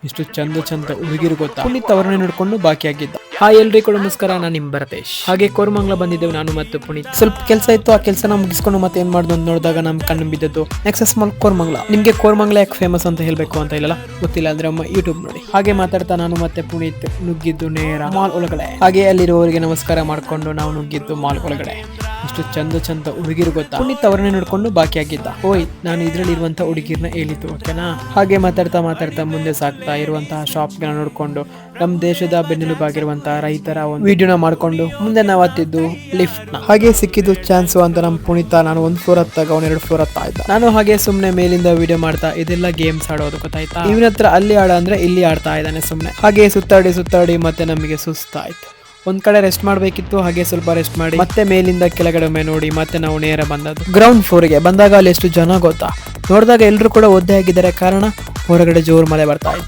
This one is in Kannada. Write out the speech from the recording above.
ಇಷ್ಟು ಚಂದ ಚಂದ ಹುಡುಗಿರು ಗೊತ್ತಾ. ಪುನೀತ್ ಅವರನ್ನೇ ನೋಡ್ಕೊಂಡು ಬಾಕಿ ಆಗಿದ್ದ. ಎಲ್ರಿಗೂ ಕೂಡ ನಮಸ್ಕಾರ, ನಾನು ನಿಮ್ ಭರತೇಶ್. ಹಾಗೆ ಕೋರಮಂಗ್ಲ ಬಂದಿದ್ದೇವೆ ನಾನು ಮತ್ತು ಪುನೀತ್. ಸ್ವಲ್ಪ ಕೆಲಸ ಇತ್ತು, ಆ ಕೆಲಸನ ಮುಗಿಸ್ಕೊಂಡು ಮತ್ತೆ ಏನ್ ಮಾಡ್ದು ಅಂತ ನೋಡಿದಾಗ ನಮ್ ಕಣ್ಣು ಬಿದ್ದದ್ದು ನೆಕ್ಸಸ್ ಮಾಲ್ ಕೋರಮಂಗ್ಲ. ನಿಮ್ಗೆ ಕೋರಮಂಗ್ಲ ಯಾಕೆ ಫೇಮಸ್ ಅಂತ ಹೇಳ್ಬೇಕು ಅಂತ ಇಲ್ಲ ಗೊತ್ತಿಲ್ಲ ಅಂದ್ರೆ ಯೂಟ್ಯೂಬ್ ನೋಡಿ. ಹಾಗೆ ಮಾತಾಡ್ತಾ ನಾನು ಮತ್ತೆ ಪುನೀತ್ ನುಗ್ಗಿದ್ದು ನೇರ ಮಾಲ್ ಒಳಗಡೆ. ಹಾಗೆ ಅಲ್ಲಿರುವವರಿಗೆ ನಮಸ್ಕಾರ ಮಾಡ್ಕೊಂಡು ನಾವು ನುಗ್ಗಿದ್ದು ಮಾಲ್ ಒಳಗಡೆ. ಇಷ್ಟು ಚಂದ ಚಂದ ಹುಡುಗಿರು ಗೊತ್ತಾ. ಪುನೀತ್ ಅವರನ್ನೇ ನೋಡ್ಕೊಂಡು ಬಾಕಿ ಆಗಿದ್ದ. ನಾನು ಇದ್ರಲ್ಲಿ ಇರುವಂತ ಹುಡುಗಿರ್ನ ಹೇಳಿದ್ದು, ಓಕೆನಾ. ಹಾಗೆ ಮಾತಾಡ್ತಾ ಮುಂದೆ ಸಾಕ್ತಾ ಇರುವಂತಹ ಶಾಪ್ ಗಳನ್ನ ನೋಡ್ಕೊಂಡು ನಮ್ಮ ದೇಶದ ಬೆನ್ನೆಲುಬಾಗಿರುವಂತಹ ರೈತರ ಒಂದು ವಿಡಿಯೋನ ಮಾಡ್ಕೊಂಡು ಮುಂದೆ ನಾವು ಹತ್ತಿದ್ದು ಲಿಫ್ಟ್ ನ. ಹಾಗೆ ಸಿಕ್ಕಿದ್ದು ಚಾನ್ಸ್ ಅಂತ ನಮ್ಮ ಪುನೀತ ನಾನು 1 ಫ್ಲೋರ್ ಹತ್ತಾಗ 2 ಫ್ಲೋರ್ ಹತ್ತಾ ಇದ್ದ. ನಾನು ಹಾಗೆ ಸುಮ್ನೆ ಮೇಲಿಂದ ವಿಡಿಯೋ ಮಾಡ್ತಾ ಇದೆಲ್ಲ ಗೇಮ್ಸ್ ಆಡೋದು ಗೊತ್ತಾಯ್ತಾ. ಇವನ ಹತ್ರ ಅಲ್ಲಿ ಆಡ ಅಂದ್ರೆ ಇಲ್ಲಿ ಆಡ್ತಾ ಇದ್ದಾನೆ ಸುಮ್ನೆ. ಹಾಗೆ ಸುತ್ತಾಡಿ ಮತ್ತೆ ನಮಗೆ ಸುಸ್ತಾಯ್ತು. ಒಂದ್ ಕಡೆ ರೆಸ್ಟ್ ಮಾಡ್ಬೇಕಿತ್ತು. ಹಾಗೆ ಸ್ವಲ್ಪ ರೆಸ್ಟ್ ಮಾಡಿ ಮತ್ತೆ ಮೇಲಿಂದ ಕೆಳಗಡೆ ನೋಡಿ ಮತ್ತೆ ನಾವು ನೇರ ಬಂದದ್ದು ಗ್ರೌಂಡ್ ಫ್ಲೋರ್ ಗೆ. ಬಂದಾಗ ಅಲ್ಲಿ ಎಷ್ಟು ಜನ ಗೊತ್ತಾ. ನೋಡಿದಾಗ ಎಲ್ಲರೂ ಕೂಡ ಒದ್ದೆ ಆಗಿದ್ದಾರೆ, ಕಾರಣ ಹೊರಗಡೆ ಜೋರು ಮಳೆ ಬರ್ತಾ ಇತ್ತು.